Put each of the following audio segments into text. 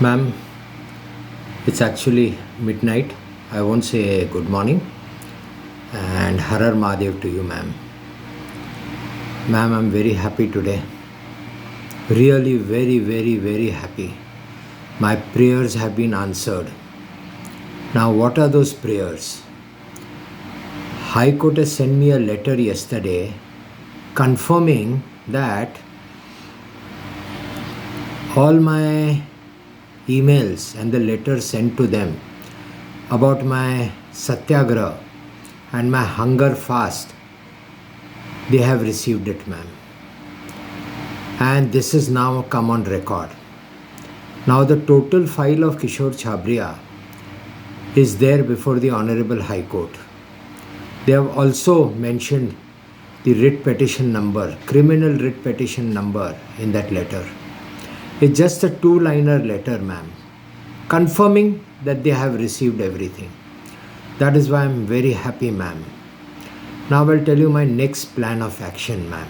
Ma'am, it's actually midnight. I won't say good morning. And Harar Mahadev to you, ma'am. Ma'am, I'm very happy today. Really, very, very, very happy. My prayers have been answered. Now, what are those prayers? High Court has sent me a letter yesterday confirming that all my emails and the letters sent to them about my satyagraha and my hunger fast, they have received it, ma'am. And this is now come on record. Now the total file of Kishore Chhabria is there before the Honorable High Court. They have also mentioned the writ petition number, criminal writ petition number in that letter. It's just a two-liner letter, ma'am, confirming that they have received everything. That is why I'm very happy, ma'am. Now I'll tell you my next plan of action, ma'am.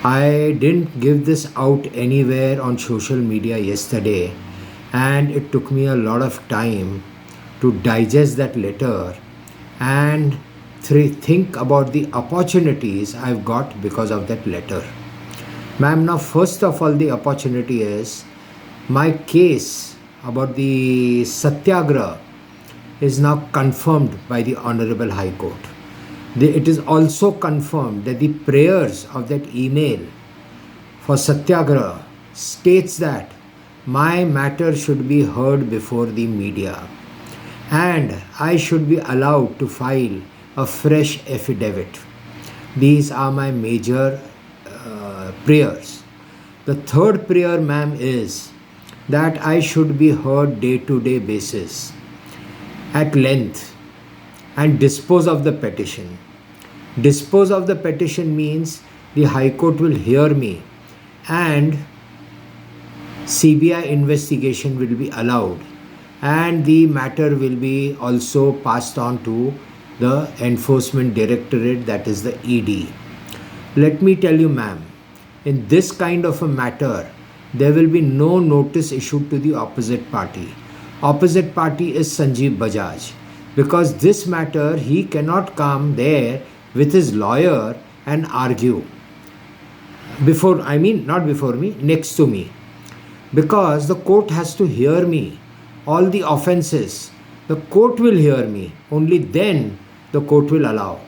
I didn't give this out anywhere on social media yesterday, and it took me a lot of time to digest that letter and think about the opportunities I've got because of that letter. Ma'am, now first of all, the opportunity is my case about the Satyagraha is now confirmed by the Honorable High Court. It is also confirmed that the prayers of that email for Satyagraha states that my matter should be heard before the media and I should be allowed to file a fresh affidavit. These are my major prayers. The third prayer, ma'am, is that I should be heard day-to-day basis at length and dispose of the petition. Dispose of the petition means the High Court will hear me and CBI investigation will be allowed and the matter will be also passed on to the Enforcement Directorate, that is the ED. Let me tell you, ma'am, in this kind of a matter, there will be no notice issued to the opposite party. Opposite party is Sanjeev Bajaj. Because this matter, he cannot come there with his lawyer and argue. Not before me, next to me. Because the court has to hear me. All the offenses, the court will hear me. Only then the court will allow.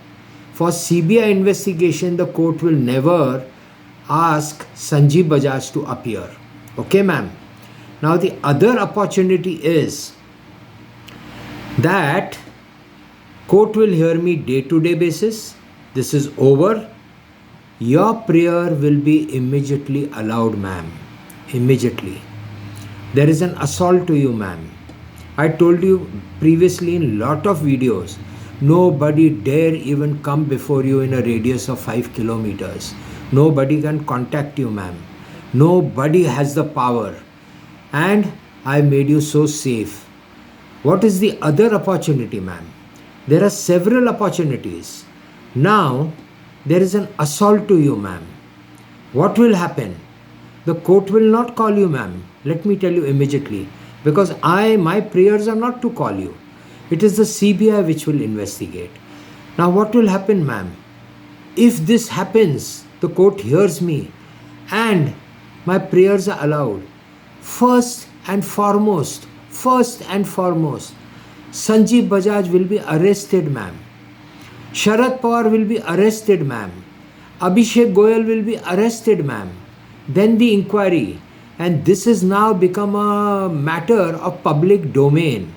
For CBI investigation, the court will never ask Sanjeev Bajaj to appear. Okay, ma'am. Now the other opportunity is that court will hear me day-to-day basis. This is over. Your prayer will be immediately allowed, ma'am. Immediately. There is an assault to you, ma'am. I told you previously in lot of videos, nobody dare even come before you in a radius of 5 kilometers. Nobody can contact you, ma'am. Nobody has the power. And I made you so safe. What is the other opportunity, ma'am? There are several opportunities. Now, there is an assault to you, ma'am. What will happen? The court will not call you, ma'am. Let me tell you immediately. Because my prayers are not to call you. It is the CBI which will investigate. Now, what will happen, ma'am? If this happens, the court hears me and my prayers are allowed. First and foremost, Sanjeev Bajaj will be arrested, ma'am. Sharad Pawar will be arrested, ma'am. Abhishek Goyal will be arrested, ma'am. Then the inquiry. And this has now become a matter of public domain.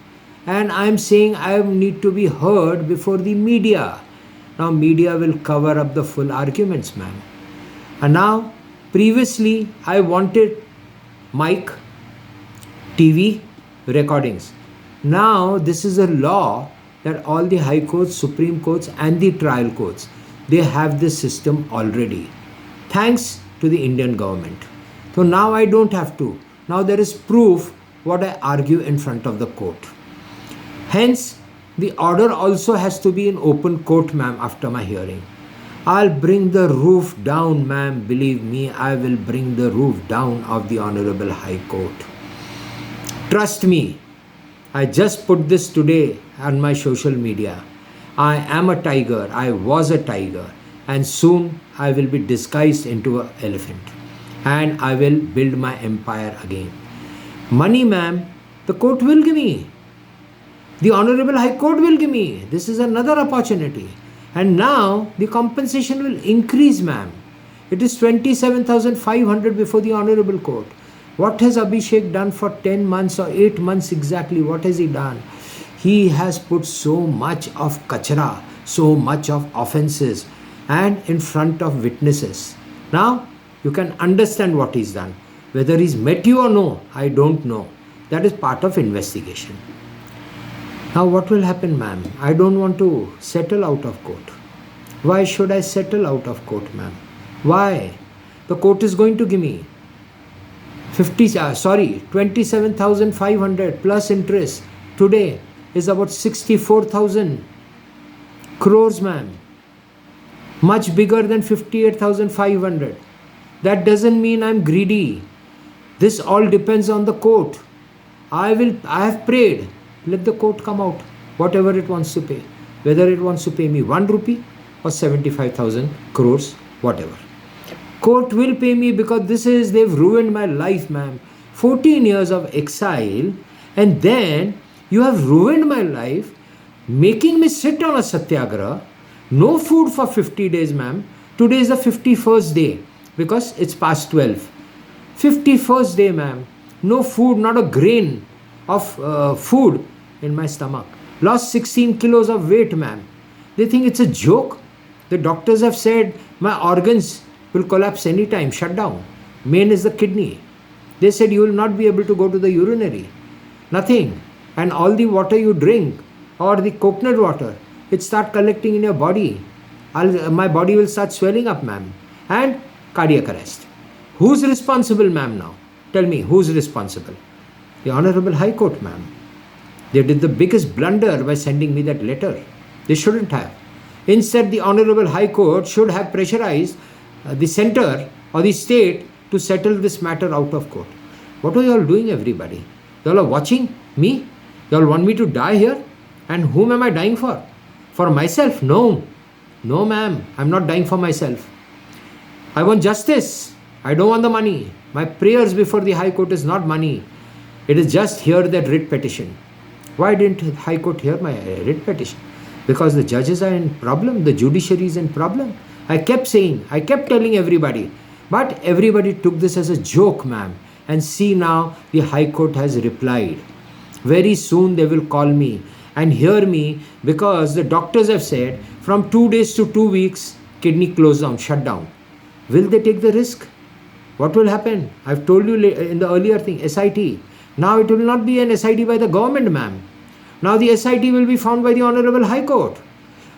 And I'm saying I need to be heard before the media. Now media will cover up the full arguments, ma'am. And now, previously I wanted mic, TV, recordings. Now this is a law that all the high courts, supreme courts and the trial courts, they have this system already. Thanks to the Indian government. So now I don't have to. Now there is proof what I argue in front of the court. Hence, the order also has to be in open court, ma'am, after my hearing. I'll bring the roof down, ma'am. Believe me, I will bring the roof down of the Honorable High Court. Trust me, I just put this today on my social media. I am a tiger, I was a tiger, and soon I will be disguised into an elephant and I will build my empire again. Money, ma'am, the court will give me. The Honorable High Court will give me. This is another opportunity. And now the compensation will increase, ma'am. It is 27,500 before the Honorable Court. What has Abhishek done for 10 months or 8 months exactly? What has he done? He has put so much of kachara, so much of offenses, and in front of witnesses. Now you can understand what he's done. Whether he's met you or no, I don't know. That is part of investigation. Now what will happen, ma'am? I don't want to settle out of court. Why should I settle out of court, ma'am? Why? The court is going to give me 27,500 plus interest today is about 64,000 crores, ma'am. Much bigger than 58,500. That doesn't mean I'm greedy. This all depends on the court. I have prayed. Let the court come out, whatever it wants to pay. Whether it wants to pay me 1 rupee or 75,000 crores, whatever. Court will pay me because they've ruined my life, ma'am. 14 years of exile, and then you have ruined my life, making me sit on a satyagraha, no food for 50 days, ma'am. Today is the 51st day because it's past 12. 51st day, ma'am. No food, not a grain of food in my stomach. Lost 16 kilos of weight, ma'am. They think it's a joke. The doctors have said my organs will collapse anytime, shut down. Main is the kidney. They said you will not be able to go to the urinary. Nothing. And all the water you drink or the coconut water, it start collecting in your body. My body will start swelling up, ma'am. And cardiac arrest. Who's responsible, ma'am, now? Tell me, who's responsible? The Honorable High Court, ma'am. They did the biggest blunder by sending me that letter. They shouldn't have. Instead, the Honorable High Court should have pressurized the center or the state to settle this matter out of court. What are you all doing, everybody? You all are watching me? You all want me to die here? And whom am I dying for? For myself? No. No, ma'am. I'm not dying for myself. I want justice. I don't want the money. My prayers before the High Court is not money. It is just hear that writ petition. Why didn't the High Court hear my writ petition? Because the judges are in problem. The judiciary is in problem. I kept telling everybody. But everybody took this as a joke, ma'am. And see now, the High Court has replied. Very soon they will call me and hear me because the doctors have said from 2 days to 2 weeks, kidney close down, shut down. Will they take the risk? What will happen? I've told you in the earlier thing, SIT. Now it will not be an SIT by the government, ma'am. Now the SIT will be found by the Honorable High Court.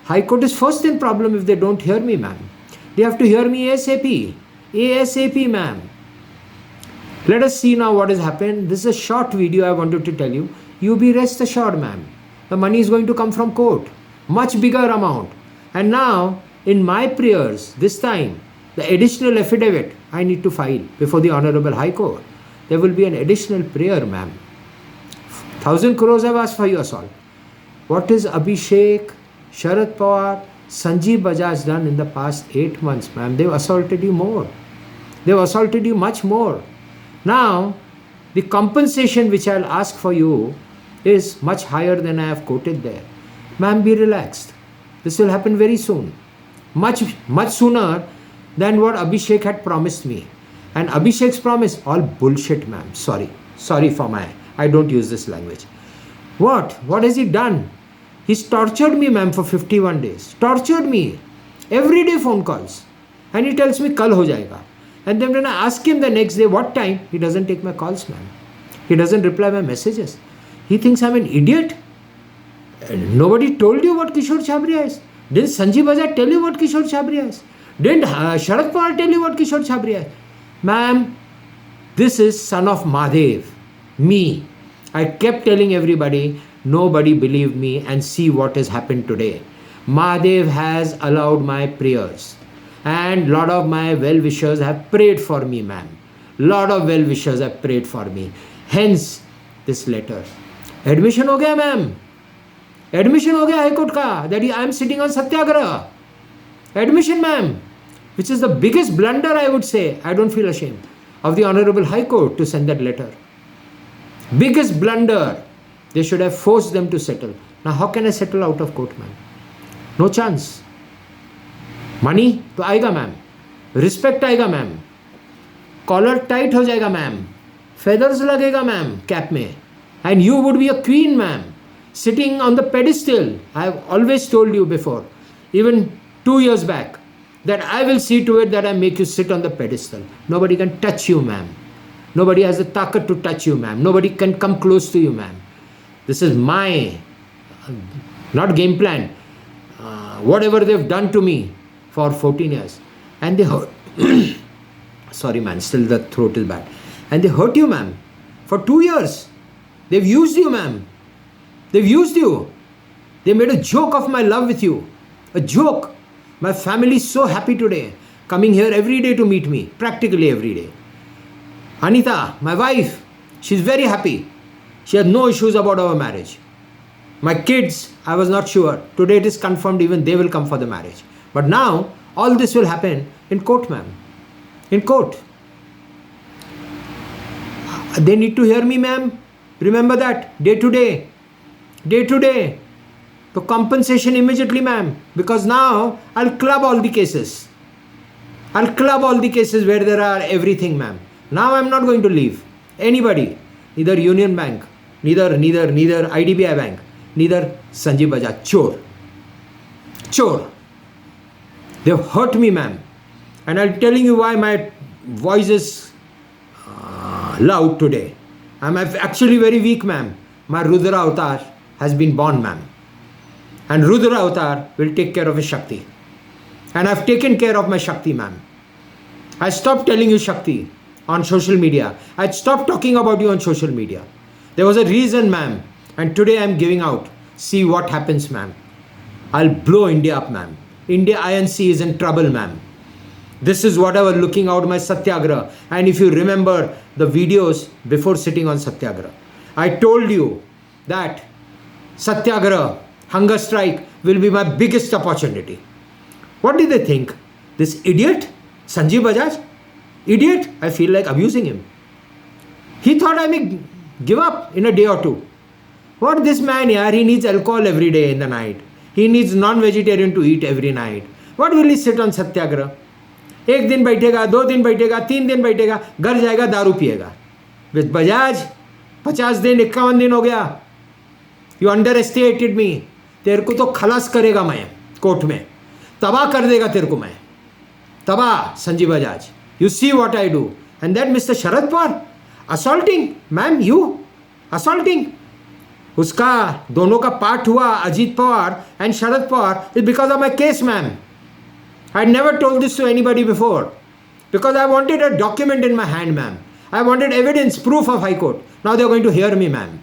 High Court is first in problem if they don't hear me, ma'am. They have to hear me ASAP. ASAP, ma'am. Let us see now what has happened. This is a short video I wanted to tell you. You be rest assured, ma'am. The money is going to come from court. Much bigger amount. And now, in my prayers, this time, the additional affidavit I need to file before the Honorable High Court. There will be an additional prayer, ma'am. 1,000 crores I've asked for your assault. What is Abhishek, Sharad Pawar, Sanjeev Bajaj done in the past 8 months, ma'am? They've assaulted you more. They've assaulted you much more. Now, the compensation which I'll ask for you is much higher than I have quoted there. Ma'am, be relaxed. This will happen very soon. Much sooner than what Abhishek had promised me. And Abhishek's promise, all bullshit, ma'am. Sorry I don't use this language. What has he done? He's tortured me, ma'am, for 51 days. Tortured me. Every day phone calls. And he tells me, kal ho jayega. And then when I ask him the next day, what time? He doesn't take my calls, ma'am. He doesn't reply my messages. He thinks I'm an idiot. Nobody told you what Kishore Chhabria is. Didn't Sanjeev Bajaj tell you what Kishore Chhabria is? Didn't Sharad Pawar tell you what Kishore Chhabria is? Ma'am, this is son of Mahadev. Me. I kept telling everybody, nobody believed me, and see what has happened today. Mahadev has allowed my prayers. And lot of my well-wishers have prayed for me, ma'am. Lot of well-wishers have prayed for me. Hence, this letter. Admission हो गया ma'am, admission हो गया high court का that I am sitting on satyagraha. Admission ma'am, which is the biggest blunder I would say. I don't feel ashamed of the Honorable High Court to send that letter. Biggest blunder. They should have forced them to settle. Now how can I settle out of court ma'am? No chance. Money तो आएगा ma'am, respect आएगा ma'am, collar tight हो जाएगा ma'am, feathers लगेगा ma'am cap में, and you would be a queen ma'am sitting on the pedestal. I have always told you before, even 2 years back, that I will see to it that I make you sit on the pedestal. Nobody can touch you ma'am. Nobody has the takat to touch you ma'am. Nobody can come close to you ma'am. This is my, not game plan, whatever they've done to me for 14 years. And they hurt. Sorry man, still the throat is bad. And they hurt you ma'am for 2 years. They've used you ma'am. They've used you. They made a joke of my love with you. A joke. My family is so happy today, coming here every day to meet me, practically every day. Anita, my wife, she's very happy. She has no issues about our marriage. My kids, I was not sure. Today it is confirmed even they will come for the marriage. But now, all this will happen in court, ma'am. In court. They need to hear me, ma'am. Remember that. Day to day. Day to day. So compensation immediately, ma'am. Because now, I'll club all the cases. I'll club all the cases where there are everything, ma'am. Now I'm not going to leave anybody. Neither Union Bank, neither IDBI Bank, neither Sanjeev Bajaj. Chore. Chore. They've hurt me, ma'am. And I'm telling you why my voice is loud today. I'm actually very weak, ma'am. My Rudra avatar has been born, ma'am. And Rudra avatar will take care of his Shakti. And I've taken care of my Shakti, ma'am. I stopped telling you Shakti on social media. I stopped talking about you on social media. There was a reason, ma'am. And today I'm giving out. See what happens, ma'am. I'll blow India up, ma'am. India INC is in trouble, ma'am. This is what I was looking out my Satyagraha. And if you remember the videos before sitting on Satyagraha, I told you that Satyagraha, hunger strike, will be my biggest opportunity. What did they think? This idiot, Sanjeev Bajaj? Idiot? I feel like abusing him. He thought I may give up in a day or two. What this man, yaar, he needs alcohol every day in the night. He needs non-vegetarian to eat every night. What will he sit on Satyagraha? एक दिन बैठेगा, 2 दिन बैठेगा, 3 दिन बैठेगा, घर जाएगा, दारू पिएगा. With Bajaj, 50 दिन, 51 दिन हो गया. You underestimated me. तेरे को तो खलास करेगा मैं कोर्ट में, तबाह कर देगा तेरे को मैं, तबाह Sanjeev Bajaj. You see what I do. And that Mr. Sharad Pawar assaulting, ma'am, you assaulting. उसका दोनों का पार्ट हुआ, Ajit Pawar and Sharad Pawar, is because of my case, ma'am. I never told this to anybody before because I wanted a document in my hand, ma'am. I wanted evidence, proof of High Court. Now they are going to hear me, ma'am.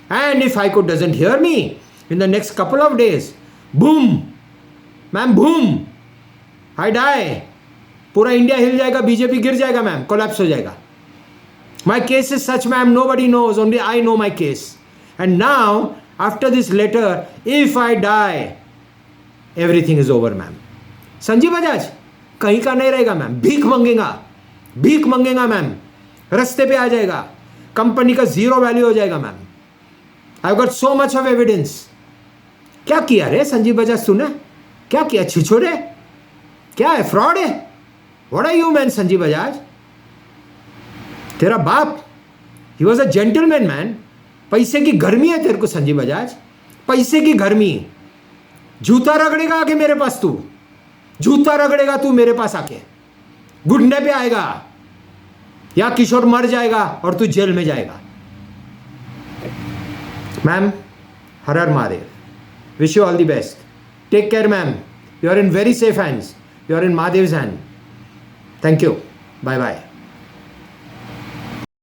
And if High Court doesn't hear me in the next couple of days, boom, ma'am, boom, I die. पूरा India हिल जाएगा, BJP गिर जाएगा ma'am, collapse हो जाएगा. My case is such, ma'am, nobody knows, only I know my case. And now, after this letter, if I die, everything is over, ma'am. Sanjeev Bajaj कहीं का नहीं रहेगा मैम, भीख मंगेगा मैम, रास्ते पे आ जाएगा, कंपनी का 0 वैल्यू हो जाएगा ma'am. I got so much of evidence. क्या किया रे संजीव बजाज तूने? क्या किया? छिछोरे? क्या है? फ्रॉड है? What are you man Sanjeev Bajaj? तेरा बाप, he was a gentleman man. पैसे की गर्मी है तेरे को संजीव बजाज, पैसे की गर्मी. जूता रगड़ेगा आके मेरे पास तू, जूता रगड़ेगा तू मेरे पास आके, घुटने पे आएगा, या किशोर मर जाएगा और तू जेल में जाएगा. मैम, हर हर Mahadev. Wish you all the best. Take care ma'am. You are in very safe hands. You are in Mahadev's hand. Thank you. Bye bye.